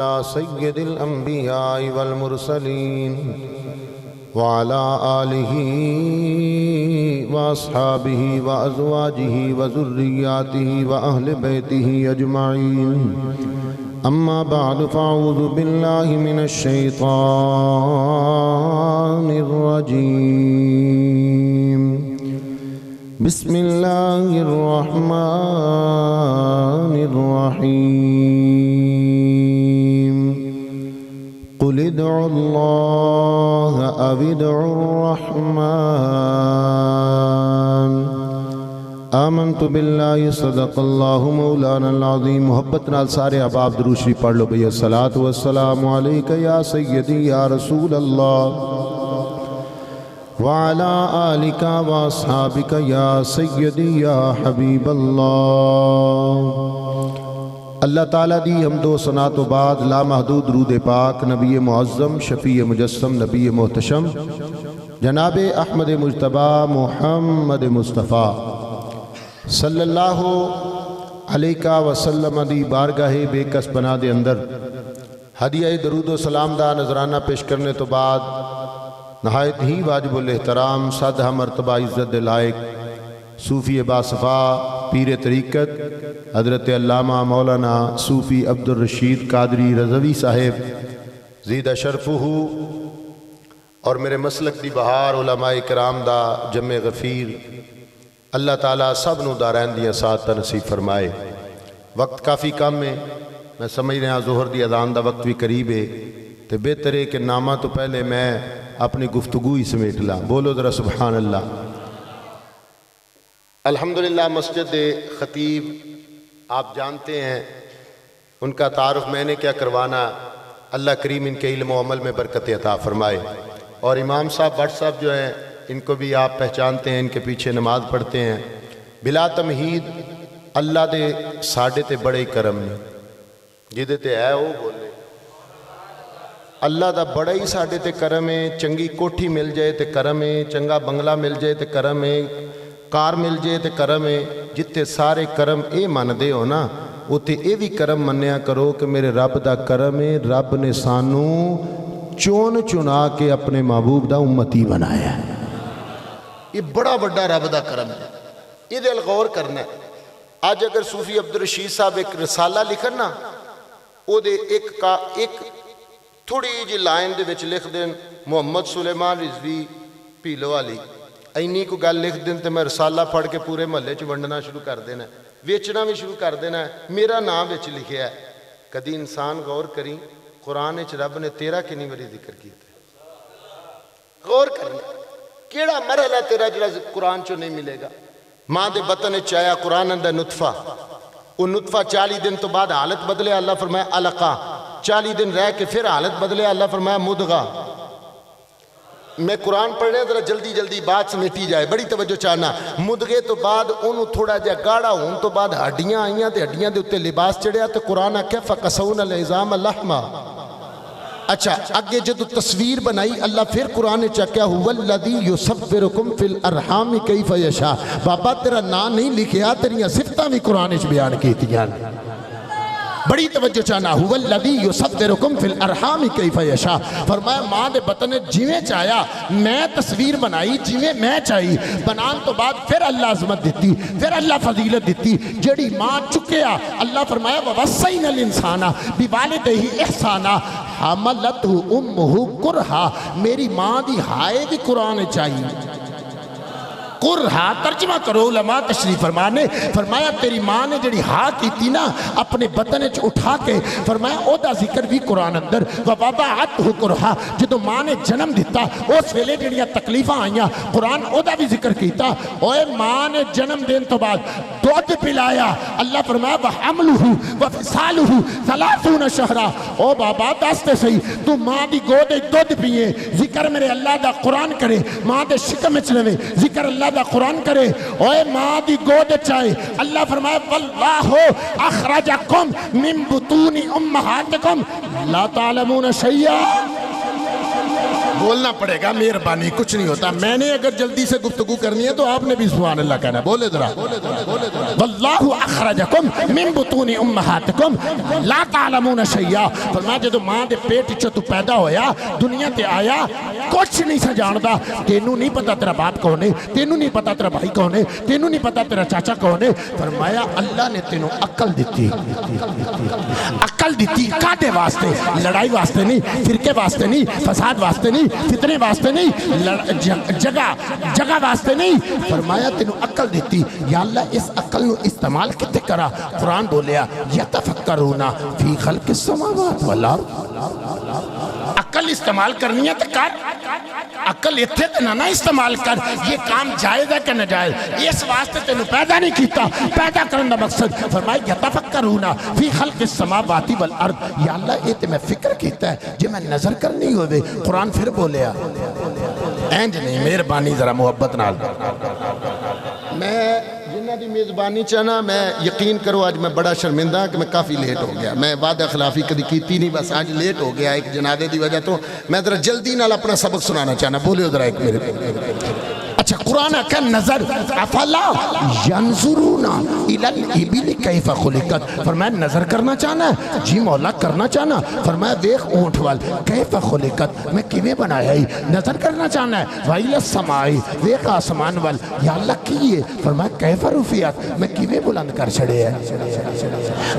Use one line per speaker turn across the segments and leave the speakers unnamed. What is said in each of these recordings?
سید الانبیاء والمرسلین وعلى آلہ واصحابہ وازواجہ وذریاتہ واہل بیتہ اجمعین اما بعد فاعوذ باللہ من الشیطان الرجیم بسم اللہ الرحمن الرحیم قل ادعوا اللہ او ادعوا الرحمن آمنت باللہ صدق اللہ مولانا العظیم۔ محبت نال سارے احباب درود شریف پڑھ لو بھئی الصلاۃ والسلام علیکہ یا سیدی یا رسول اللہ وعلا آلک واصحابک یا سیدی یا حبیب اللہ۔ اللہ تعالیٰ دی حمد و ثنا تو بعد لامحدود درود پاک نبی معظم شفیع مجسم نبی محتشم جناب احمد مجتبی محمد مصطفیٰ صلی اللہ علیہ وسلم دی بارگاہ بے کس پناہ دے اندر ہدیہ درود و سلام دا نذرانہ پیش کرنے تو بعد نہایت ہی واجب الاحترام سادہ مرتبہ عزت لائق صوفی باصفا پیر طریقت حضرت علامہ مولانا صوفی عبد الرشید قادری رضوی صاحب زیدہ شرفہ اور میرے مسلک دی بہار علماء کرام دا جمع غفیر اللہ تعالیٰ سب نو دارین دیا ساتھ نصیب فرمائے۔ وقت کافی کم ہے، میں سمجھ رہا ظہر دی اذان دا وقت بھی قریب ہے، تو بہتر ہے کہ نامہ تو پہلے میں اپنی گفتگو ہی سمیٹ لا۔ بولو ذرا سبحان اللہ۔ الحمدللہ مسجد خطیب آپ جانتے ہیں، ان کا تعارف میں نے کیا کروانا، اللہ کریم ان کے علم و عمل میں برکت عطا فرمائے۔ اور امام صاحب بٹ صاحب جو ہیں ان کو بھی آپ پہچانتے ہیں، ان کے پیچھے نماز پڑھتے ہیں۔ بلا تمہید اللہ دے ساڑھے تے بڑے کرم نے جدے تے ہے وہ بولے اللہ دا بڑا ہی ساڑھے تے کرم ہے۔ چنگی کوٹھی مل جائے تے کرم ہے، چنگا بنگلہ مل جائے تے کرم ہے، کار مل جائے تے کرم ہے۔ جتے سارے کرم اے من دے ہو نا اتے اے بھی کرم منیا کرو کہ میرے رب دا کرم ہے، رب نے سانو چون چنا کے اپنے محبوب دا امتی بنایا ہے۔ یہ بڑا بڑا رب دا کرم ہے، یہ دل غور کرنا ہے۔ آج اگر صوفی عبد الرشید صاحب ایک رسالہ لکھن نا او دے ایک تھوڑی جی لائن دے وچ لکھ دیں محمد سلیمان رضوی پیلو والی، اینی کو گل لکھ دیں تو میں رسالہ پڑھ کے پورے محلے چ ونڈنا شروع کر دینا ہے، ویچنا بھی شروع کر دینا ہے، میرا نام وچ لکھیا ہے۔ کدی انسان غور کریں قرآن وچ رب نے تیرا کنی باری ذکر کیا تھا، غور کرنا کیڑا مرحلہ تیرا جڑا قرآن چو نہیں ملے گا۔ ماں دے بطن وچ آیا قرآن اندر نطفہ، وہ نطفہ 40 دن تو بعد حالت بدلے، اللہ فرمایا علقہ، 40 دن رہ کے پھر حالت بدلے، اللہ فرمایا مدغہ۔ میں قرآن پڑھ رہے ذرا جلدی جلدی بات سمیٹی جائے، بڑی توجہ چاہنا۔ مدغے تو بعد انہوں تھوڑا جا گاڑا ہون تو بعد ہڈیاں آئیاں تے ہڈیاں دے اتے لباس چڑھیا تو قرآن آکھیا فَقَسَوْنَ الْعِظَامَ لَحْمًا۔ اچھا اگے جدو تصویر بنائی اللہ پھر قرآن چاکیا هُوَ الَّذِي يُصَوِّرُكُمْ فِي الْأَرْحَامِ كَيْفَ يَشَاءُ۔ بابا تیرا نام نہیں لکھیا، تیریاں صفتاں بھی قرآن اچ بیان کیتیاں۔ بڑی توجہ چاہنا هُوَ الَّذِي يُصَوِّرُكُمْ فِي الْأَرْحَامِ كَيْفَ يَشَاءُ۔ فرمایا ماں دے بطن جیویں چاہیا میں تصویر بنائی جیویں میں چاہی، بنان تو بعد پھر اللہ عظمت دیتی، پھر اللہ فضیلت دیتی۔ جڑی ماں چکیا اللہ فرمایا وَوَصَّيْنَا الْإِنسَانَ بِوَالِدَيْهِ إِحْسَانًا حَمَلَتْهُ أُمُّهُ كُرْهًا۔ میری ماں دی ہائے بھی قرآن چاہیے، قرہا ترجمہ کرو علماء تشریف فرمانے۔ فرمایا تیری ماں نے جڑی ہاں کی تھی نا اپنے بدن چ اٹھا کے، فرمایا او دا ذکر بھی قرآن اندر وَوَضَعَتْهُ كُرْهًا۔ جدو ماں نے جنم دیتا اس ویلے جڑیاں تکلیفاں آئیاں قرآن او دا بھی ذکر کیتا۔ اوے ماں نے جنم دین تو بعد دودھ پلایا، اللہ فرمایا وَحَمْلُهُ وَفِصَالُهُ 30 شهرًا۔ او بابا دستے صحیح تو ماں دی گودے دودھ پیئے، ذکر میرے اللہ دا قرآن کرے، ماں دے شکم وچ رہے، ذکر اللہ دا قرآن کرے۔ اوے ماں دی گود چاہے اللہ فرمایا واللہ اخرجکم من بطون امہاتکم لا تعلمون شیئا۔
بولنا پڑے گا مہربانی کچھ نہیں ہوتا میں نے اگر جلدی سے گفتگو کرنی ہے تو آپ نے بھی سبحان اللہ کہنا بولے ذرا واللہ اخرجکم من بطون امہاتکم لا تعلمون شیئا فرمایا جدو ماں دے پیٹ چو تو پیدا ہویا دنیا تے آیا کچھ نہیں سا جاندا تینوں نہیں پتا تیرا باپ کون ہے تینوں نہیں پتا تیرا بھائی کون ہے تینوں نہیں پتا تیرا چاچا کون ہے فرمایا اللہ نے تینوں عقل دیتی عقل دیتی کاٹے واسطے لڑائی واسطے نہیں فرقے واسطے نہیں فساد واسطے نہیں فتنے واسطے نہیں جگہ واسطے نہیں فرمایا تینوں عقل دیتی یا اللہ اس عقل نو استعمال کتے کرا قرآن بولیا یتفکرون فی خلق السماوات والارض عقل استعمال کرنی ہے تو کر عقل اتھے تے نہ استعمال کر یہ کام جائز ہے کہ ناجائز اس واسطے تینوں پیدا نہیں کیتا پیدا کرنے مقصد فرمایا یتفکرون فی خلق السماوات والارض یا اللہ یہ تے میں فکر کیتا ہے جی میں نظر کرنی ہوئے قرآن پھر بولیا اینج نہیں مہربانی ذرا محبت نال
میں جنہ دی میزبانی چاہنا میں یقین کرو آج میں بڑا شرمندہ کہ میں کافی لیٹ ہو گیا میں وعدہ خلافی کدی کیتی نہیں بس آج لیٹ ہو گیا ایک جنازے دی وجہ تو میں ذرا جلدی نال اپنا سبق سنانا چاہنا بولے ذرا ایک میرے
اچھا قرآن کا نظر افلا ینظرون الی الابل کیف خلقت فرمایا نظر کرنا چاہنا ہے جی مولا کرنا چاہنا فرمایا دیکھ اونٹ وال کیف خلقت میں کیویں بنایا ہی نظر کرنا چاہنا ہے وائل السماء دیکھ آسمان وال یا اللہ کیے فرمایا کیف رفعت میں کیویں بلند کر چھڑے ہے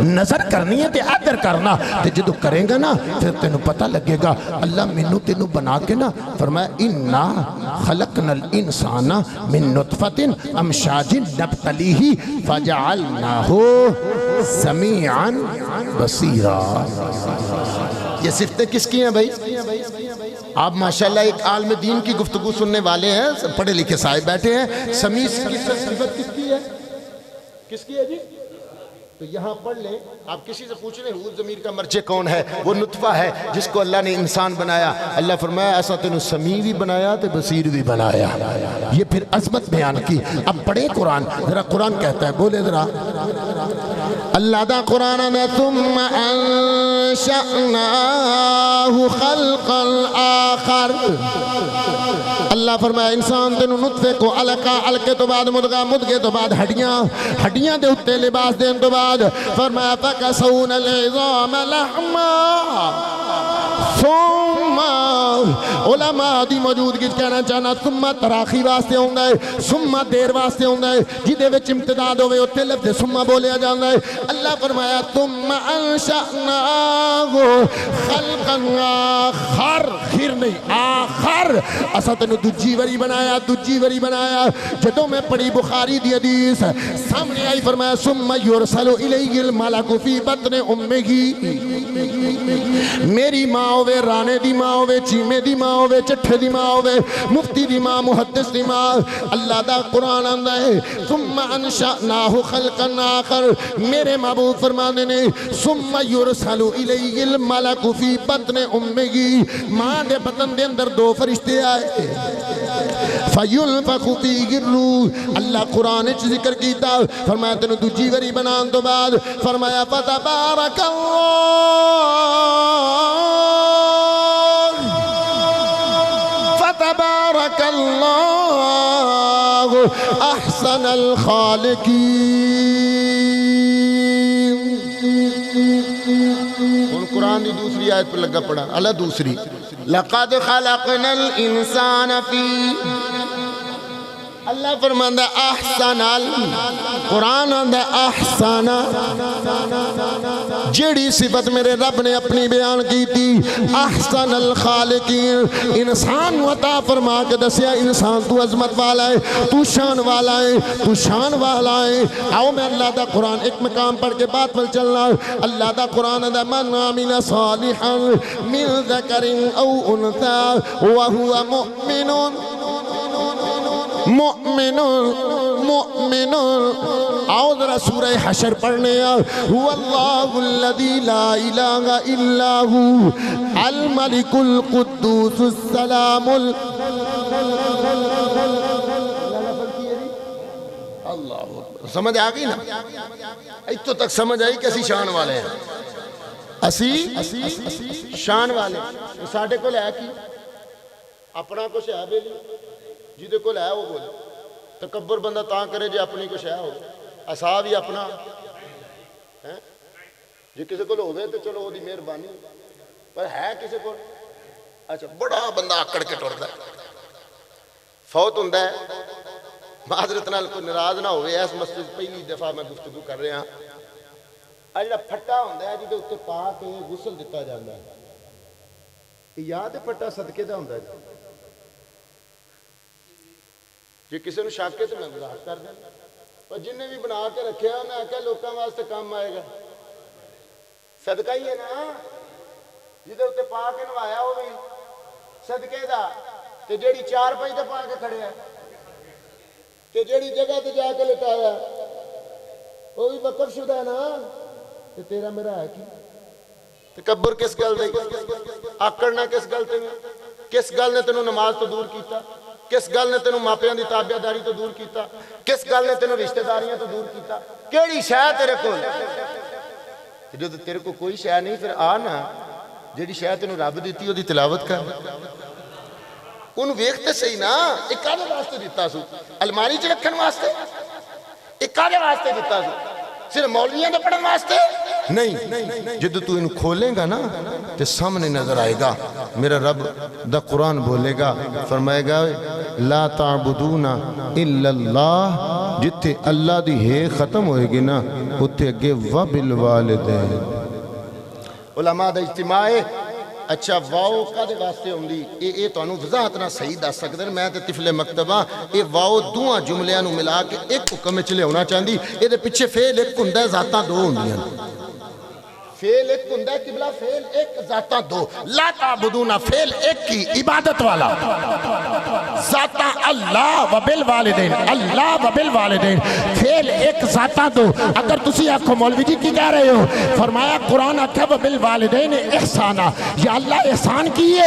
نظر کرنی ہے تے ادر کرنا تے جدو کریں گا نا پھر تینوں پتہ لگے گا اللہ منو تینوں بنا کے نا فرمایا انا خلقنا الانسان من نطفت امشاج نبتلیہ فجعلناہ سمیعا بصیرا
یہ صفتیں کس کی ہیں بھائی آپ ماشاءاللہ ایک عالم دین کی گفتگو سننے والے ہیں پڑھے لکھے صاحب بیٹھے ہیں سمیع کی صفت کس کی ہے کس کی ہے جی تو یہاں پڑھ لیں آپ کسی سے پوچھ رہے ہیں ضمیر کا مرجع کون ہے وہ نطفہ ہے جس کو اللہ نے انسان بنایا اللہ فرمایا ایسا تینوں سمیع بھی بنایا تے بصیر بھی بنایا
یہ پھر عظمت بیان کی اب پڑھیں قرآن ذرا قرآن کہتا ہے بولے ذرا
اللہ دا قرآن میں ثم انشأناہ خلقا آخر اللہ فرمایا انسان تینوں نطفے کو علقہ علقے تو بعد مدغہ مدغے تو بعد ہڈیاں دے اتے لباس دین تو بعد فرمایا فَكَسَوْنَ الْعِظَامَ لَحْمًا ثم علماء دی موجودگی کہنا چاہنا ثم تراخی واسطے ہوں گے ثم دیر واسطے ہوں گے جدے وچ امتداد ہوئے اتنے لفظ ثم بولیا جانا ہے اللہ فرمایا ثم انشأناہ خلقا آخر خیر نہیں آخر اسا تینوں دجی وری بنایا جدوں میں پڑھی بخاری دی حدیث سامنے آئی فرمایا ثم یرسل الیہ الملک فی بطن امہ میری ماں ہوئے رانے دی ماں ہوئے چیمے دی ماں ہوئے چٹھے دی ماں ہوئے مفتی دی ماں محدث دی ماں اللہ دا قرآن آندہ ہے ثم انشأناہ خلقا آخر میرے محبوب فرمانے نے ثم یرسل الیہ الملک فی بطن امگی ماں دے بطن دے اندر دو فرشتے آئے فَيُلْفَخُ فِيهِ الرُّوحُ اللہ قرآن اچھ ذکر کیتا فرمایا تینوں دوجی وری بنان تو بعد فرمایا فَتَبَارَكَ اللہ احسن الخالقین ان قرآن دی دوسری آیت پر لگا پڑا اللہ دوسری لَقَدْ خَلَقْنَا الْإِنسَانَ فِي اللہ فرماندہ احسن قرآن آندہ احسن جڑی صفت میرے رب نے اپنی بیان کی تھی احسن الخالقین انسان عطا فرما کے دسیا انسان تو عظمت والا ہے تو شان والا ہے تو شان والا ہے آؤ میں اللہ دا قرآن ایک مقام پڑھ کے بات پر چلنا اللہ دا قرآن دا من عمل صالحا من ذکر او انثى وهو مؤمن آؤ ذرا سورہ حشر پڑھنے واللہ الذی لا الہ الا ہو الملک القدوس السلام اللہ سمجھ آگئی نا اتو تک سمجھ آئی کیسی شان والے ہیں اسی شان والے ساڑھے کو لے کی اپنا کچھ ہے بے لی جیدے کو ہے وہ بولے تکبر بندہ تاں کرے جے اپنی کچھ ہے ہو اصا بھی اپنا جی کسی کو ہوئے تو چلو وہ دی مہربانی پر ہے کسی کو اچھا بڑا بندہ آکڑ کے ٹرتا ہے فوت ہوندا ہے معذرت نال کوئی ناراض نہ ہوئے اس مسجد پہلی دفعہ میں گفتگو کر رہا ہاں جڑا پھٹا ہوندا ہے جدے اوتے پا کے غسل دتا جاندا ہے یاد ہے پھٹا صدقے دا ہوندا ہے جی کسی نے شاکے تو میں مذاق کر دیں اور جن نے بھی بنا کے رکھیا میں آکھیا لوکاں واسطے کام آئے گا صدقہ ہی ہے نا جدے اوتے پا کے نوایا ہو بھی صدقے دا تے جیڑی چار پائی تے پا کے کھڑے ہے تے جیڑی جگہ تے جا کے لٹایا وہ بھی وقف شدہ ہے نا تے تیرا میرا ہے کی تکبر کس گل دے آکڑنا کس گل تے کس گل نے تینوں نماز تو دور کیتا کس گل نے تینوں ماپیاں دی تابعداری تو دور کیتا کس گل نے تینوں رشتہ داریاں تو دور کیتا کیڑی شے تیرے کول جو تیرے کو کوئی شے نہیں پھر آ نا جیڑی شے تینوں رب دیتی او دی تلاوت کر انہوں ویکھتے صحیح نا ایک کادے واسطے دیتا سو الماری چ رکھن واسطے ایک کادے واسطے دیتا سو صرف مولویاں دے پڑھن واسطے نہیں جدو تو انہوں کھولیں گا نا تے سامنے نظر آئے گا میرا رب دا قرآن بولے گا فرمائے گا لا تعبدون الا اللہ جتے اللہ دی ہے ختم ہوئے گی نا اتے اگے وبالوالدین علماء دا اجتماع ہے اچھا واؤ کدے واسطے ہوندی اے تانوں وضاحت نہ صحیح دس سکدے میں تے طفل مکتبہ اے واؤ دوواں جملیاں نوں ملا کے ایک حکم وچ لیاونا چاہندی اے دے پیچھے فعل ایک ہوندا ہے ذاتاں دو ہوندیاں فعل ایک ہوندا ہے قبلہ فعل ایک ذاتاں دو لا تعبدون فعل ایک کی عبادت والا ذاتاں اللہ و بالوالدین اللہ و بالوالدین فعل ایک ذاتاں دو اگر تسی آکھو مولوی جی کی کہہ رہے ہو فرمایا قرآن آکھا و بالوالدین احسانا یا اللہ احسان کیے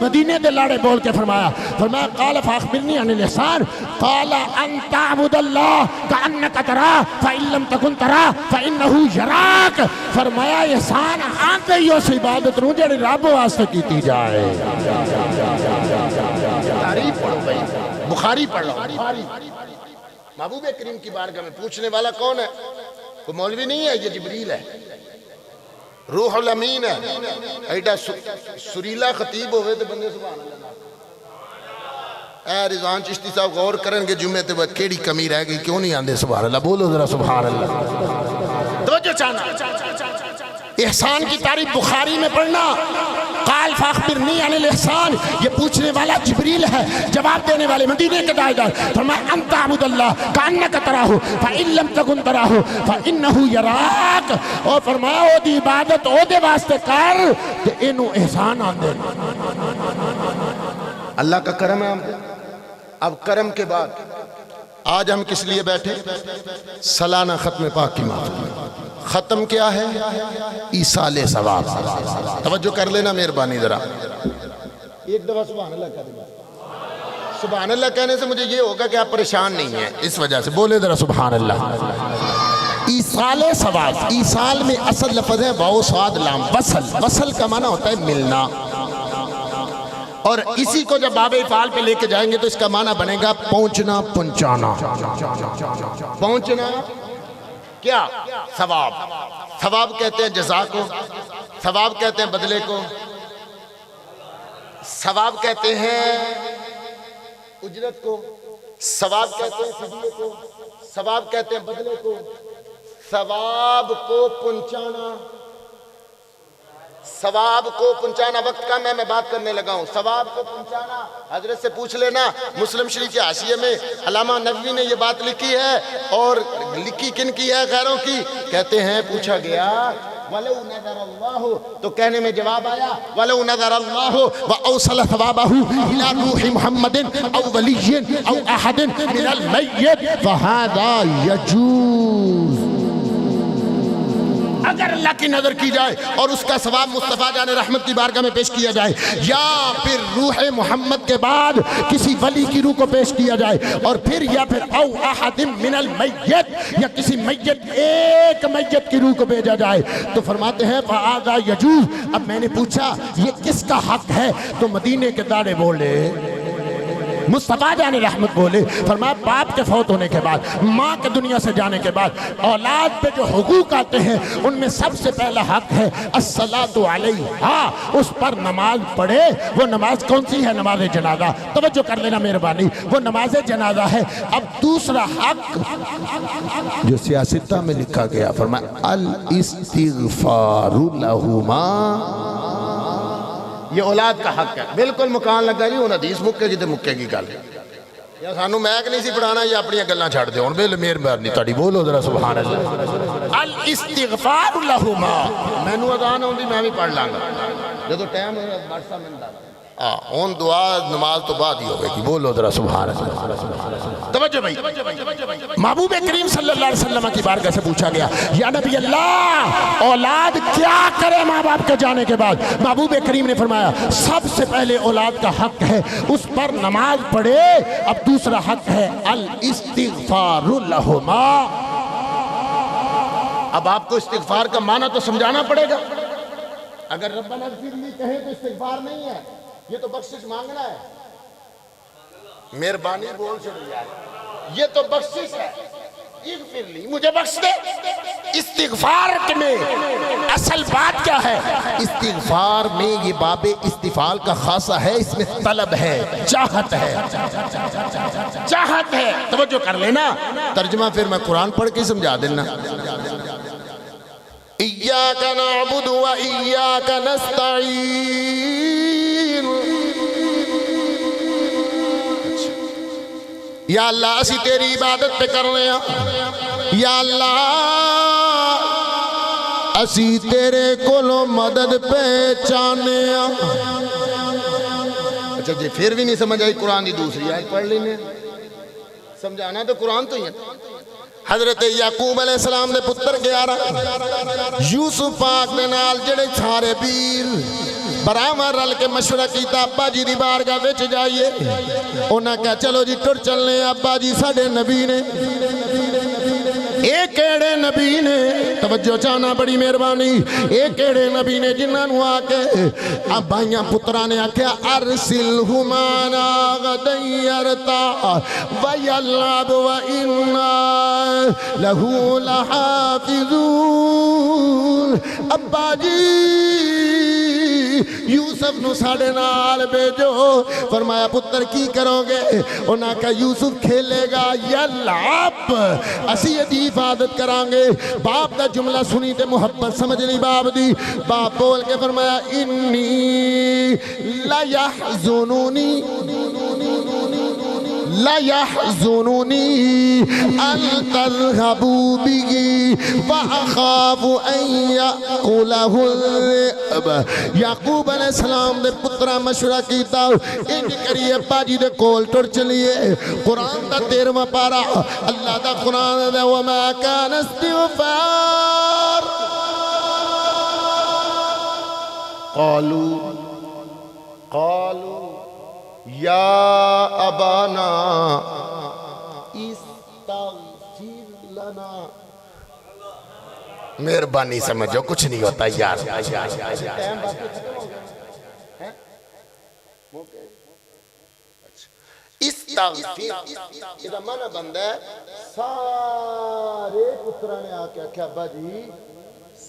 مدینے دے لاڑے بول کے فرمایا قال فاخبرنی عن الاحسان قال ان تعبد اللہ کأنک ترا فإن لم تکن ترا فإنه یراک فرمایا احسان آنکھ ہی اس عبادت نو جڑی رب واسطے کیتی جائے تعریف پڑھو بھائی بخاری پڑھ لو محبوب کریم کی بارگاہ میں پوچھنے والا کون ہے کوئی مولوی نہیں ہے یہ جبریل ہے روح الامین ہے ایڈا سریلا خطیب ہوئے تو بندے سبحان اللہ اے رضوان چشتی صاحب غور کرن گے جمعے تے بعد کیڑی کمی رہ گئی کیوں نہیں آندے سبحان اللہ بولو ذرا سبحان اللہ توجہ چاہنا احسان کی تعریف بخاری میں پڑھنا قال فاخبرنی عن الاحسان یہ پوچھنے والا جبریل ہے جواب دینے والے مدینے کے دائدار فرمایا ان تعبد اللہ کانک تراہ فإن لم تکن تراہ فإنه یراک اور فرمایا او دی عبادت او دے واسطے کر تے اینو احسان آندے اللہ کا کرم ہے ہم اب کرم کے بعد آج ہم کس لیے بیٹھے سالانہ ختم پاک کی مات ختم کیا ہے ایصال ثواب توجہ کر لینا مہربانی ذرا ایک دفعہ سبحان اللہ کہہ دیں سبحان اللہ کہنے سے مجھے یہ ہوگا کہ آپ پریشان نہیں ہیں اس وجہ سے بولے ذرا سبحان اللہ ایصال ثواب ایصال میں اصل لفظ ہے واو صاد لام وصل وصل کا معنی ہوتا ہے ملنا اور اسی کو جب باب افعال پہ لے کے جائیں گے تو اس کا معنی بنے گا پہنچنا پہنچانا پہنچنا کیا ثواب ثواب کہتے ہیں جزا کو ثواب کہتے ہیں بدلے کو ثواب کہتے ہیں اجرت کو ثواب کہتے ہیں فدیے کو ثواب کہتے ہیں بدلے کو ثواب کو پہنچانا ثواب کو پہنچانا وقت کا میں بات کرنے لگا ہوں ثواب کو پہنچانا حضرت سے پوچھ لینا مسلم شریف کے حاشیے میں علامہ نووی نے یہ بات لکھی ہے اور لکھی کن کی ہے غیروں کی کہتے ہیں پوچھا گیا وَلَوْ نَذَرَ اللَّهُ تو کہنے میں جواب آیا وَلَوْ نَذَرَ اللَّهُ وَأَوْصَلَ ثَوَابَهُ إِلَى رُوحِ مُحَمَّدٍ أَوْ وَلِيٍّ أَوْ أَحَدٍ مِنَ الْمَيِّتِ فَهَذَا يَجُوزُ
اگر اللہ کی نظر کی جائے اور اس کا ثواب مصطفیٰ جان رحمت کی بارگاہ میں پیش کیا جائے، یا پھر روح محمد کے بعد کسی ولی کی روح کو پیش کیا جائے، اور پھر یا پھر او احد من المیت، یا کسی میت ایک میت کی روح کو بھیجا جائے، تو فرماتے ہیں فَآذَا يَجُوزُ۔ اب میں نے پوچھا یہ کس کا حق ہے؟ تو مدینے کے داڑے بولے، مصطفیٰ جان رحمت بولے، فرمایا باپ کے فوت ہونے کے بعد، ماں کے دنیا سے جانے کے بعد اولاد پہ جو حقوق آتے ہیں ان میں سب سے پہلا حق ہے الصلاۃ علیہا، اس پر نماز پڑھے۔ وہ نماز کون سی ہے؟ نماز جنازہ۔ توجہ کر لینا مہربانی، وہ نماز جنازہ ہے۔ اب دوسرا حق جو سیاستہ میں لکھا گیا، فرمایا الاستغفار لہما، یہ اولاد کا حق ہے۔ بالکل مکان لگا جی، انہیں حدیث مکے گی تو مکے گی گل، یا سانو میک نہیں سی پڑھانا، یا اپنی گلاں چھڑ دے ہن بل مہربانی تہاڈی، بولو ذرا سبحان اللہ۔ الاستغفار لہما، مینوں اذان ہوندی میں بھی پڑھ لاں گا جدوں ٹائم ہوئے واٹس ایپ میں ڈال ہن دعا نماز تو بعد ہی ہوگی، بولو ذرا سبحان اللہ۔ توجہ بھائی، محبوب کریم صلی اللہ علیہ وسلم کی بارگاہ سے پوچھا گیا یا نبی اللہ اولاد کیا کرے ماں باپ کے جانے کے بعد؟ محبوب کریم نے فرمایا سب سے پہلے اولاد کا حق ہے اس پر نماز پڑھے، اب دوسرا حق ہے الاستغفار لہما۔ اب آپ کو استغفار کا معنی تو سمجھانا پڑے گا۔ اگر ربنا اغفر لی کہیں تو استغفار نہیں ہے، یہ تو بخشش مانگنا ہے۔ مہربانی بول چھوڑی ہے، یہ تو بخشش ہے، اغفر لی مجھے بخش دے۔ استغفار میں اصل بات کیا ہے؟ استغفار میں یہ باب استفعال کا خاصہ ہے، اس میں طلب ہے، چاہت ہے، چاہت ہے۔ توجہ کر لینا، ترجمہ پھر میں قرآن پڑھ کے سمجھا دینا۔ ایاک نعبد و ایاک نستعین، یا اللہ اسی تیری عبادت پہ کرنے ہیں، یا اللہ اسی تیرے کولو مدد پہ چاہنے ہیں۔ اچھا جی پھر بھی نہیں سمجھ آئی قرآن دی دوسری آیت پڑھ لینے، سمجھانا تو قرآن تو ہی ہے۔ حضرت یعقوب علیہ السلام دے پتر 11 یوسف پاک دے نال جڑے سارے پیر برابر رل کے مشورہ کیتا ابا جی دی بارگاہ وچ جائیے، انہاں کہا چلو جی ٹر چلنے، ابا جی ساڈے نبی نے، ایک کیڑے نبی نے، توجہ چاہنا بڑی مہربانی، ایک کیڑے نبی نے جنہاں نو آ کے ابائیاں پتراں نے آکھیا ارسلہ معنا غدا یرتع ویلعب وإنا لہ لحافظون۔ ابا جی یوسف نو ساڑے نال بھیجو۔ فرمایا پتر کی کرو گے؟ انہاں کہا یوسف کھیلے گا، یلعب اسی دی حفاظت کرانگے۔ باپ دا جملہ سنی تے محبت سمجھ نہیں باپ دی، باپ بول کے فرمایا انی لیحزنونی لیحزنونی ان تذهبوا به واخاف ان یاکلہ الذئب۔ یعقوب علیہ السلام دے پترا مشورہ کیتا انج کریے ابا جی دے کول ٹر چلیے۔ قرآن دا 13واں پارہ اللہ دا قرآن دا وما کان استغفار قالوا یا ابانا استغفر لنا۔ مہربانی سمجھو کچھ نہیں ہوتا یار، استغفر اذا مانا بندہ ہے سارے پترہ نے آکے آکھا ابا جی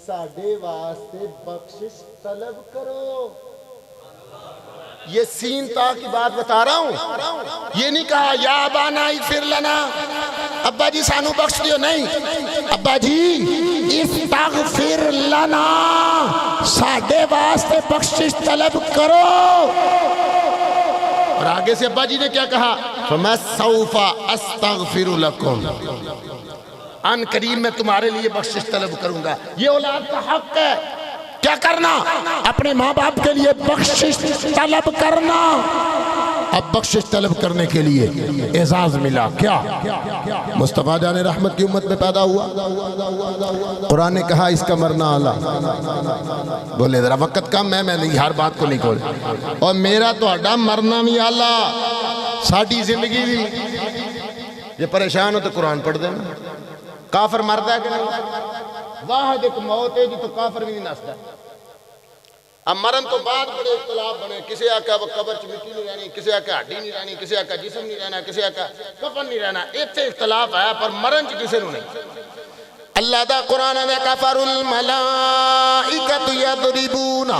ساڑے واسطے بخشش طلب کرو۔ یہ سین تا کی بات بتا رہا ہوں، یہ نہیں کہا یا ابانا اغفر لنا، ابا جی سانو بخش دیو، نہیں، ابا جی استغفر لنا، ساڑے واسطے بخشش طلب کرو۔ اور آگے سے ابا جی نے کیا کہا؟ فَمَا سَوْفَ أَسْتَغْفِرُ لَكُمْ، ان قریب میں تمہارے لیے بخشش طلب کروں گا۔ یہ اولاد کا حق ہے، کیا کرنا؟ اپنے ماں باپ کے لیے بخشش طلب کرنا۔ اب بخشش طلب کرنے کے لیے اعزاز ملا. کیا مصطفیٰ جان رحمت کی امت میں پیدا ہوا. قرآن نے کہا اس کا مرنا اعلیٰ. بولے ذرا وقت کم ہے, میں نہیں ہر بات کو نہیں کھول. اور میرا تو اڈا مرنا بھی اعلیٰ, ساڑھی زندگی بھی. یہ پریشان ہو تو قرآن پڑھ دینا. کافر مرد ہے کہ نہیں؟ واحد ایک موت ہے جی تو کافر بھی نہیں نستا. اب مرن تو بعد بڑے اختلاف بنے. کسی آکا قبر چ مٹی نہیں رہنی, کسی آکا ہڈی نہیں رہنی, کسی آکا جسم نہیں رہنا, کسی آکا کفن نہیں رہنا. اتنے اختلاف ہے پر مرن چ کسی نو نہیں. اللہ دا قرآن نے کفر الملائکۃ یضربون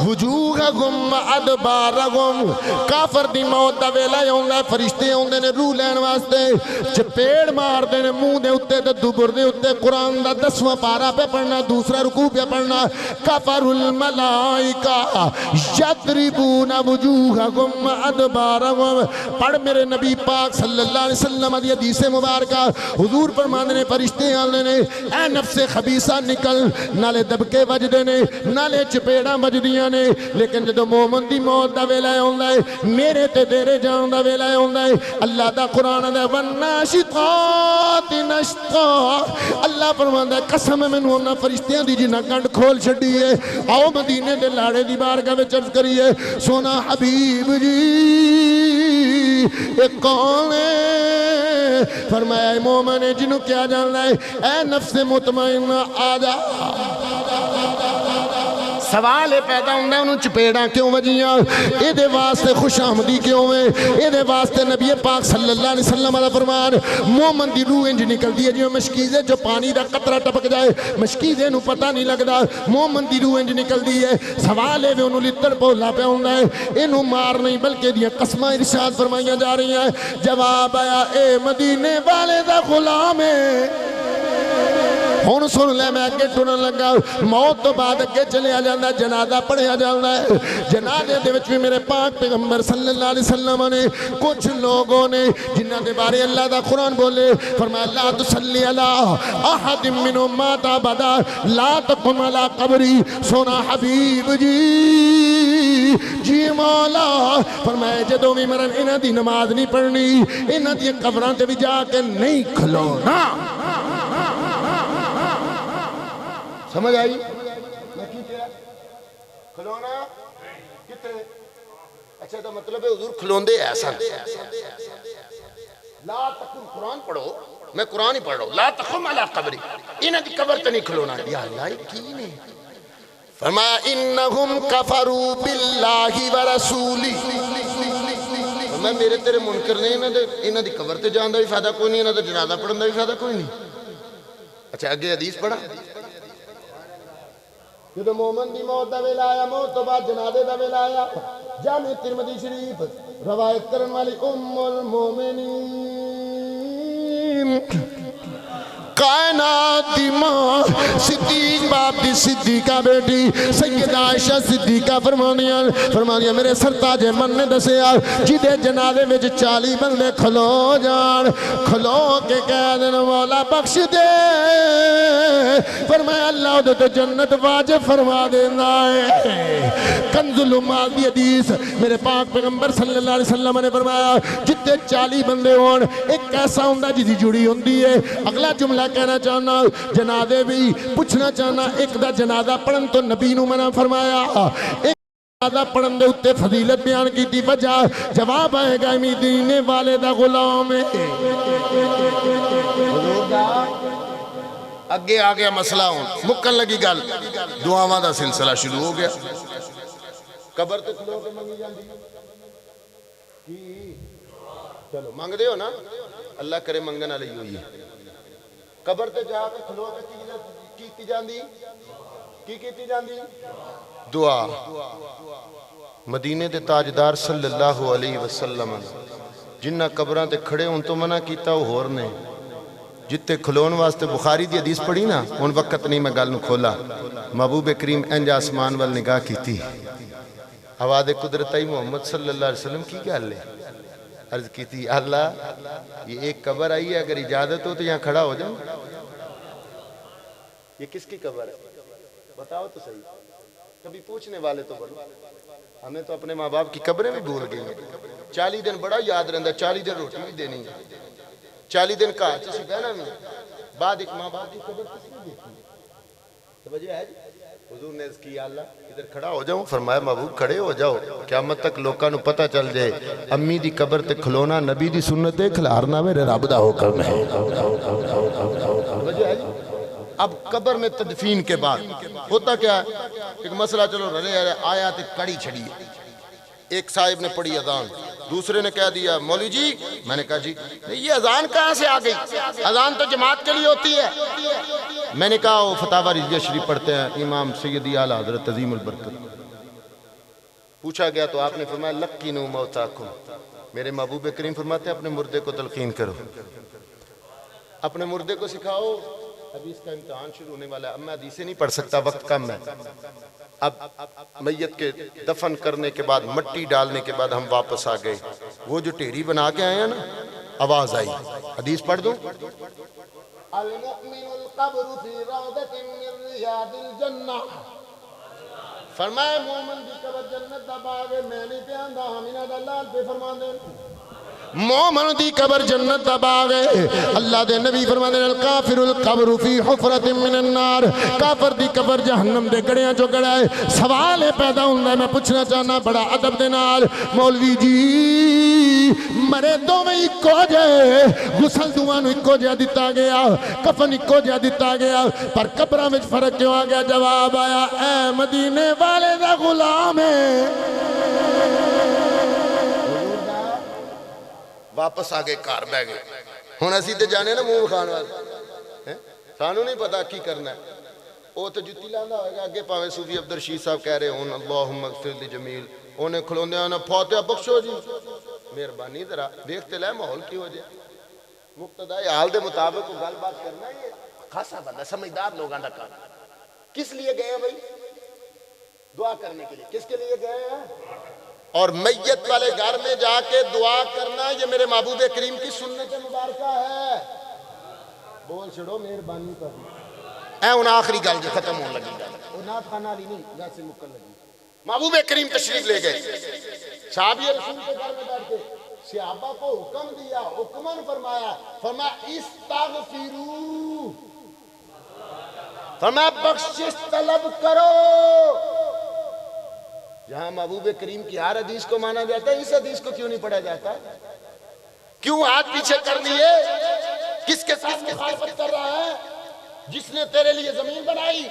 وجوہہم ادبارہم. کافر دی موت دا ویلا ہوندا, فرشتے ہوندے نے روح لین واسطے, چپیڑ مار دے نے منہ دے اوتے تے دبر دے اوتے. قرآن دا 10واں پارا پہ پڑھنا, دوسرا رکوع پہ پڑھنا. کفر الملائکہ یضربون وجوہہم ادبارہم. پڑھ میرے نبی پاک صلی اللہ علیہ وسلم دی حدیث مبارکہ. حضور فرماندے نے فرشتے آندے نے اے نفس خبیثہ نکل. نالے دبکے وجدے نے, نالے چپیڑاں وجدیاں نے. لیکن جدو مومن دی موت دا ویلا ہوندا ہے, میرے تے تیرے جان دا ویلا ہوندا ہے, اللہ دا قرآن دا والناشطات نشطا. اللہ فرماندا ہے قسم ہے مینوں انہاں فرشتیاں دی جنہاں گنڈ کھول چھڈی ہے. آؤ مدینے دے لاڑے دی بارگاہ وچ عرض کریے, سونا حبیب جی اے کون ہے؟ فرمایا اے مومن ہے جنہوں کیا جاننا ہے, اے نفس مطمئنہ آجا. سوال ہے پیدا ہوندہ ہے انہوں چپیڑاں کیوں وجیاں, اے دے واسطے خوش آمدی کیوں ہے, اے دے واسطے نبی پاک صلی اللہ علیہ وسلم علیہ فرمان مومن دی روح انج نکل دی ہے جو مشکیزے جو پانی دا قطرہ ٹپک جائے, مشکیزے نو پتہ نہیں لگدا, مومن دی روح انج نکل دی ہے. سوال ہے انہوں لتر پولا پہ ہوندہ ہے, انہوں مار نہیں بلکہ دیا قسمہ ارشاد فرمائیاں جا رہی ہیں. جواب آیا اے مدینے والے دا غلام ہے. ہون سن لے میں اگے ٹرن لگا, موت تو بعد اگے چلے آ جاندہ, جنازہ پڑھیا جاندہ ہے. جنازے دے وچ بھی میرے پاک پیغمبر صلی اللہ علیہ وسلم نے کچھ لوگوں نے جنہاں دے بارے اللہ دا قرآن بولے, فرمایا لا تسلی علی احد منہم مات ابدا لا تقم علی قبری. سونا حبیب جی مولا فرمایا جدوں بھی مرن انہاں دی نماز نہیں پڑھنی, انہاں دی قبراں تے بھی جا کے نہیں کھلونا. سمجھ آئی؟ کھلونا کتے؟ اچھا تو مطلب ہے حضور کھلون دے ایسا. لا تقم, قرآن پڑھو, میں قرآن ہی پڑھ رہا ہوں. لا تقم علی قبری, انہاں دی قبر تے نہیں کھلونا. یا اللہ کی نہیں فرمایا انہم کفروا باللہ ورسولی. میں میرے تیرے منکر نہیں, انہاں دی قبر تے جان دا بھی فائدہ کوئی نہیں, انہاں دا جنازہ پڑھن دا بھی فائدہ کوئی نہیں. اچھا اگے حدیث پڑھا, جدو مومن دی موت دا ویلا آیا, موت تو بعد جنازے دا ویلا آیا. جامع ترمذی شریف روایت کرن والی ام المومنین کائنات دی ماں صدیق باپ دی صدیقہ بیٹی سیدہ عائشہ صدیقہ فرمانیاں میرے سرتاج من نے دسیا جدے جنازے وچ 40 بندے کھلو جان, کھلو کے کہہ دین مولا بخش دے. فرمایا اللہ دے تو جنت واجب فرما دینا ہے. کنز الامال دی حدیث میرے پاک پیغمبر صلی اللہ علیہ وسلم نے فرمایا جتے 40 بندے ہون ایک ایسا ہوندہ جی جڑی ہوندی ہے. اگلا جملہ کہنا چاہنا, جنازے بھی پوچھنا چاہنا, ایک دا جنازہ پڑھن تو نبی نو منع فرمایا, ایک جنازہ پڑھن دے اتے فضیلت بیان کی تھی. وجہ جواب آئے گا مدینے والے دا غلام ہے. اگے آگیا مسئلہ ہوں مکن لگی گل, دعاواں دا سلسلہ شروع ہو گیا. قبر تو کھلو کے منگی جاندی, چلو مانگ دے ہو نا, اللہ کرے منگن علی ہوئی ہے. قبر تے جا کے کھلو کے کیتی جاندی دعا. مدینے دے تاجدار صلی اللہ علیہ وسلم جنہ قبراں تے کھڑے ان تو منع کیتا وہ ہور نے, جتے کھلون واسطے بخاری دی حدیث پڑھی نا, ان وقت نہیں میں گل نو کھولا. محبوب کریم انج آسمان وال نگاہ کیتی, آواز قدرتائی محمد صلی اللہ علیہ وسلم کی گل ہے. عرض کی تھی اللہ یہ ایک قبر آئی ہے, اگر اجازت ہو تو یہاں کھڑا ہو جاؤں. یہ کس کی قبر ہے بتاؤ تو صحیح, کبھی پوچھنے والے تو بڑھو. ہمیں تو اپنے ماں باپ کی قبریں بھی بھول گئی ہیں.
40 دن بڑا یاد رہندا 40 دن روٹی بھی دینی 40 دن گھر چ سی بہنا بھی بعد ایک ماں باپ کی قبر کس نے دیکھی توجہ ہے جی حضور نے عرض کیا اللہ ادھر کھڑا ہو جاؤں فرمایا محبوب کھڑے ہو جاؤ قیامت تک لوکاں نو پتہ چل جائے امی دی قبر تے کھلونا نبی دی سنت ہے کھلارنا میرے رب دا حکم ہے توجہ ہے جی اب قبر میں تدفین کے بعد ہوتا کیا ہے ایک مسئلہ چلو رلے آیا تے کڑی چھڑی ایک صاحب نے پڑھی اذان دوسرے نے کہہ دیا مولوی جی میں نے کہا جی یہ اذان کہاں سے آ گئی اذان تو جماعت کے لیے ہوتی ہے میں نے کہا وہ فتاوی رضیہ شریف پڑھتے ہیں امام سیدی اعلیٰ حضرت عظیم البرکت پوچھا گیا تو آپ نے فرمایا لقینوا موتاکم میرے محبوب کریم فرماتے ہیں اپنے مردے کو تلقین کرو اپنے مردے کو سکھاؤ ابھی اس کا امتحان شروع ہونے والا ہے اب میں حدیثیں نہیں پڑھ سکتا وقت کم ہے اب میت کے دفن کرنے کے بعد مٹی ڈالنے کے بعد ہم واپس آ گئے وہ جو ٹیری بنا کے آئے ہیں نا آواز آئی حدیث پڑھ دوں المؤمن القبر فی روضۃ من ریاض الجنہ فرمایا مومن دی قبر جنت دا باغ ہے میں نہیں پیاندا ہمینہ دا لال پہ فرمان دے مومن دی قبر جنت دا باغ ہے اللہ دے نبی فرماندے الکافر القبر فی حفرۃ من النار کافر دی قبر جہنم دے گڑیاں چوں گڑا ہے سوال پیدا ہوندا ہے میں پوچھنا چاہنا بڑا ادب دے نال مولوی جی مرے دوویں اکو جے غسل دوواں نو اکو جا دتا گیا کفن اکو جا دتا گیا پر قبراں وچ فرق کیوں آ گیا جواب آیا اے مدینے والے دا غلام ہے واپس آگے کار بہ گئے ہن اسی تے جانے نا منہ کھان والے سانو نہیں پتا کی کرنا ہے او تے جُتی لاندا ہوئے گا اگے پاویں صوفی عبد الرشید صاحب کہہ رہے ہون اللہم اغفر لجمیل اونے کھلوندے نا فاتحہ بخشو جی مہربانی ذرا دیکھتے لے ماحول کی ہو جائے مقتضی حال دے مطابق گل بات کرنا یہ خاصا بندہ سمجھدار لوگاں دا کام کس لیے گئے ہیں بھائی دعا کرنے کے لیے کس کے لیے گئے ہیں اور میت والے گھر میں جا کے دعا کرنا یہ میرے محبوب کریم کی سنت مبارکہ ہے بول چھڑو مہربانی کر اے ان آخری گل جو ختم ہونے لگی وہ نات خانہ علی نہیں گھر سے مکل لگی محبوب کریم تشریف لے گئے صحابی رسول کے گھر میں بیٹھ کے صحابہ کو حکم دیا حکمن فرمایا فرمایا استغفروا فرمایا بخشش طلب کرو جہاں محبوب کریم کی ہر حدیث کو مانا جاتا ہے اس حدیث کو کیوں نہیں پڑھا جاتا کیوں ہاتھ پیچھے کر لیے کس کے ساتھ مخالفت کر رہا ہے جس نے تیرے لیے زمین بنائی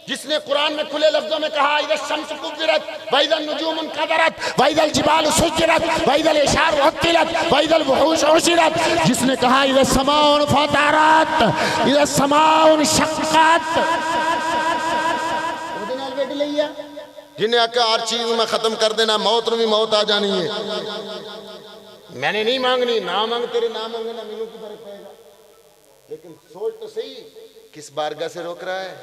جس نے قرآن میں کھلے لفظوں میں کہا اذا الشمس کورت واذا النجوم انکدرت واذا الجبال سجرت واذا العشار عطلت واذا الوحوش حشرت جس نے کہا اذا السماء انفطرت اذا السماء انشقت وہ دن الویڈ لیا جنہیں آکا ہر چیز میں ختم کر دینا موت میں موت آ جانی ہے میں نے نہیں مانگنی نہ مانگ تیرے نہ مانگنا مینوں کی فرق پڑے گا لیکن سوچ تو صحیح کس بارگاہ سے روک رہا ہے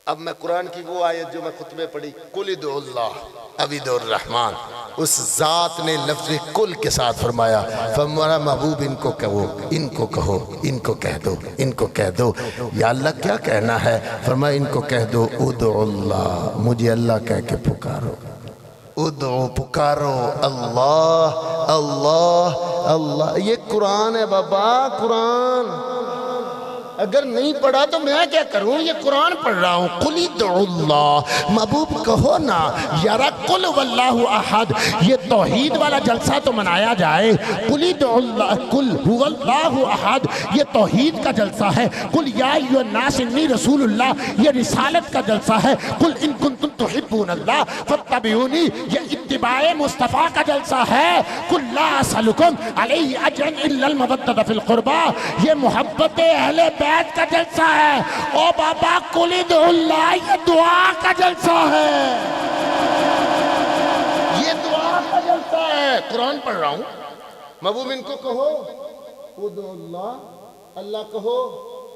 اب میں قرآن کی وہ آیت جو میں خطبے پڑھی قل ادعوا اللہ او ادعوا الرحمن اس ذات نے لفظ کل کے ساتھ فرمایا فرمایا محبوب ان کو کہو ان کو کہو ان کو کہہ دو ان کو کہہ دو یا اللہ کیا کہنا ہے فرمایا ان کو کہہ دو ادعوا اللہ مجھے اللہ کہہ کے پکارو ادعو پکارو اللہ اللہ اللہ یہ قرآن ہے بابا قرآن اگر نہیں پڑھا تو میں کیا کروں یہ قرآن پڑھ رہا ہوں قل ادعوا اللہ محبوب کہو نا یارا قل واللہ احد یہ توحید والا جلسہ تو منایا جائے قل ادعوا اللہ قل هو اللہ احد یہ توحید کا جلسہ ہے قل یا ایھا الناس انی رسول اللہ یہ رسالت کا جلسہ ہے قل ان کنتم تحبون اللہ فاتبعونی یہ اتباع مصطفیٰ کا جلسہ ہے قل لا اسألکم علیہ اجرا الا المودۃ فی القربى یہ محبت اہل بیت کا جلسہ ہے او بابا قل ادعوا اللہ یہ دعا کا جلسہ ہے یہ دعا کا جلسہ ہے قرآن پڑھ رہا ہوں محبوب ان کو کہو ادعوا اللہ اللہ کہو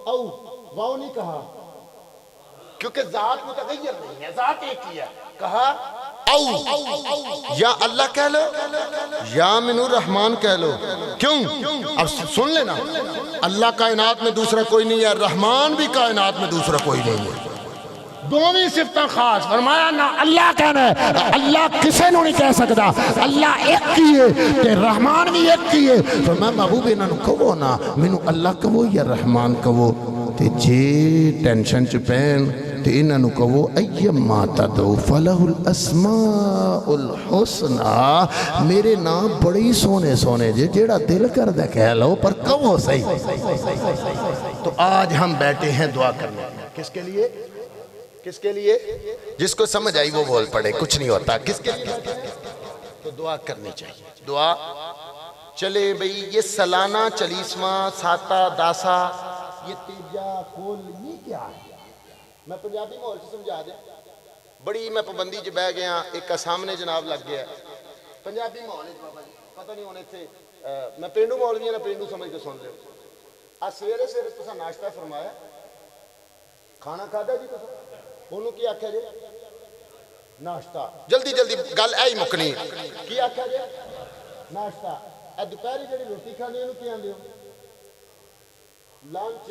او واو نہیں کہا کیونکہ ذات متغیر نہیں ہے ذات ایک ہی ہے کہا او یا اللہ کہہ لو یا من الرحمن کہہ لو کیوں اب سن لینا اللہ کائنات میں دوسرا کوئی نہیں ہے رحمان بھی کائنات میں دوسرا کوئی نہیں ہے
دوویں صفتاں خاص فرمایا نہ اللہ کہنا ہے اللہ کسے نو نہیں کہہ سکتا اللہ ایک ہی ہے تے رحمان بھی ایک ہی ہے فرمایا محبوب انہاں نو کہو نا مینوں اللہ کہو یا رحمان کہو تے جے ٹینشن چ پین تے انہاں نو کہو ایما تدعو فلہ الاسماء الحسنى میرے نام بڑی سونے سونے جیڑا دل کردہ کہہ لو پر کہو صحیح تو آج ہم بیٹھے ہیں دعا کرنے کس کے لیے کس کے لیے جس کو سمجھ آئی وہ بول پڑے کچھ نہیں ہوتا کس کے لیے تو دعا کرنی چاہیے دعا چلے بھئی یہ سالانہ چلیسواں ساتہ داسا یہ تیجا کول یہ کیا ہے میں پنجابی ماحول سے سمجھا دیں بڑی میں پابندی چ بہ گیا ایک سامنے جناب لگ گیا پنجابی ماحول پتہ نہیں ہونے تھے میں پینڈو ماحول بھی ہے نا پینڈو سمجھ کے سن رہے ہو آج سویرے سویرے تساں ناشتہ فرمایا کھانا کھادا جی تساں انہوں کی آکھا جے ناشتہ جلدی جلدی گل اے ہی مکنی کی آکھا جے ناشتہ اے دوپہری جڑی روٹی کھانے انہوں کی آندے ہو لنچ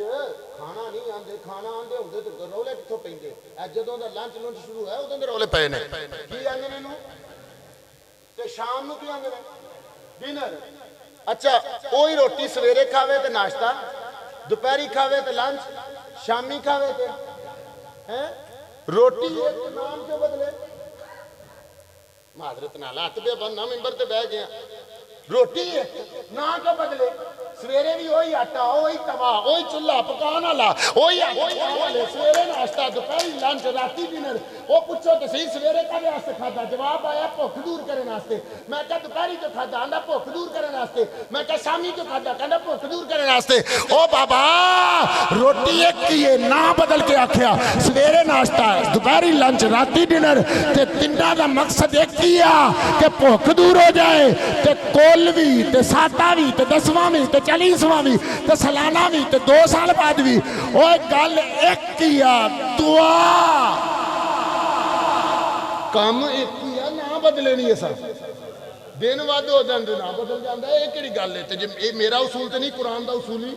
کھانا نہیں آندے کھانا آندے ہوندے تو رولے کتھوں پیندے اے جدوں دا لنچ لنچ شروع ہے ادوں دے رولے پے نے کی آندے نے انہوں تے شام نو کی آندے نے ڈنر اچھا کوئی روٹی سویرے کھاوے تے ناشتہ دوپہری کھاوے تے لنچ شامی کھاوے تے روٹی نام کیوں بدلے معذرت نال ہاتھ پہ بننا ممبر تے بیٹھ گیا روٹی نام کیوں بدلے سویرے بھی وہی آٹا وہی توا وہی چولہا پکانا لا وہی سویرے ناشتہ دوپہری لنچ راتی ڈنر وہ پوچھو تو صحیح سویرے کا واسطے کھادا جواب آیا بھوک دور کرنے واسطے میں کہا دوپہری تو کھادا آندا بھوک دور کرنے واسطے میں کہا شامی تو کھادا کہندا بھوک دور کرنے واسطے او بابا روٹی ایک کی ہے نا بدل کے آکھیا سویرے ناشتہ دوپہری لنچ راتی ڈنر تے تیناں دا مقصد ایک کیا کہ بھوک دور ہو جائے تے کول بھی تے ساتہ بھی تے دسواں بھی تے چالیسواں بھی تے سالانہ بھی تے 2 سال بعد بھی اوہ گل ایک کیا دعا کام ایک کیا نہ بدلے نہیں ایسا دن وعد ہو جاندے نہ بدل جاندہ ہے ایک کڑی گل ہے تے یہ میرا اصول تے نہیں قرآن دا اصولی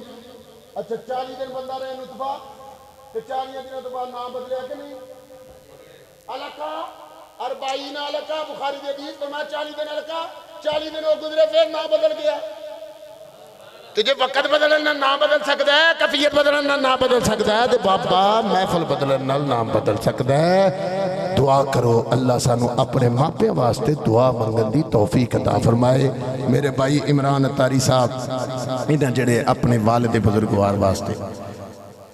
اچھا 40 دن بندہ رہے نطفہ تے 40 دنوں تو بعد نہ بدلے کہ نہیں علقہ 40 علقہ بخاری دے حدیث تو میں 40 دن علقہ 40 دن ہو گزرے پھر نہ بدل گیا تجھے وقت بدلنا نہ بدل سکتا ہے کفیت بدلنا نہ بدل سکتا ہے تو بابا محفل بدلنا نہ بدل سکتا ہے دعا کرو اللہ سانو اپنے ماپے واسطے دعا منگن دی توفیق عطا فرمائے میرے بھائی عمران اتاری صاحب انہاں جڑے اپنے والد بزرگوار واسطے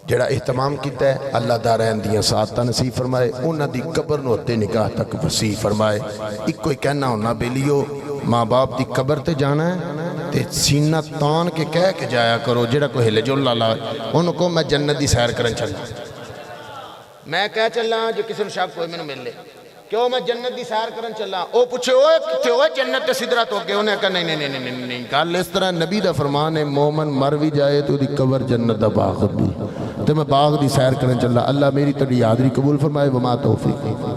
جڑا اہتمام کیتا ہے اللہ دارین دیاں ساتھ نصیب فرمائے انہاں دی قبر نوتے نگاہ تک وسیع فرمائے ایک کوئی کہنا ہونا بیلیو ماں باپ دی قبر تے جانا ہے تے سینہ تان کے کہہ کے جایا کرو جڑا کوئی ہلے جو اللہ انہوں کو میں جنت دی سیر کرن چلا میں کہہ چلا جو کسی نے شاک کوئی میں نے مل لے کیوں میں جنت دی سیر کرن چلا او پوچھے ہوئے کتے ہوئے جنت تے صدرت ہو گئے انہیں کہا نہیں کہا اس طرح نبی دا فرمان ہے مومن مر بھی جائے تو دی قبر جنت دا باغ بھی تو میں باغ دی سیر کرن چلا اللہ میری تڑی حاضری قبول فرمائے وما توفیق